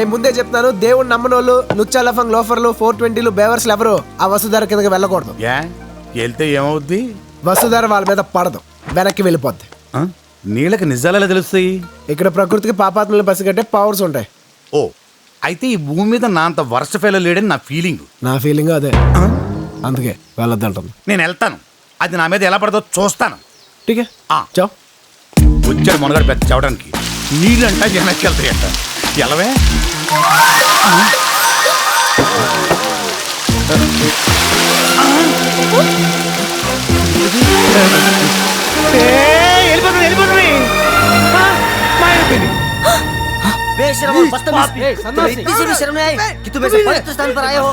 నేను ముందే చెప్తాను, దేవుడు నమ్మనోళ్ళు లుచ్చాలఫంగ్ లోఫర్లు 420లు బేవర్స్లు ఎవరు ఆ వసుధార కిందకి వెళ్ళకూడదు. వెళ్తే ఏమవుద్ది? వసుధార వాళ్ళ మీద పడదు, వెనక్కి వెళ్ళిపోద్ది. నీళ్ళకి నిజాలు తెలుస్తాయి? ఇక్కడ ప్రకృతికి పాపాత్మలు పసిగట్టే పవర్స్ ఉంటాయి. ఓ అయితే ఈ భూమి మీద నా అంత వర్స్ట్ ఫెయిల్ లేడని నా ఫీలింగ్. నా ఫీలింగ్ అదే, అందుకే వెళ్ళొద్దంటుంది. నేను వెళ్తాను, అది నా మీద ఎలా పడదో చూస్తాను. ఠీకే చో. వచ్చాడు మొనగాడు పెద్ద చవడానికి. నీళ్ళంట వెనక్కి వెళ్తాయంట. ఎలవే बेशरम और बदतमीज, तुम्हें इतनी सी भी शर्म नहीं आई कि तुम ऐसे पवित्र स्थान पर आए हो?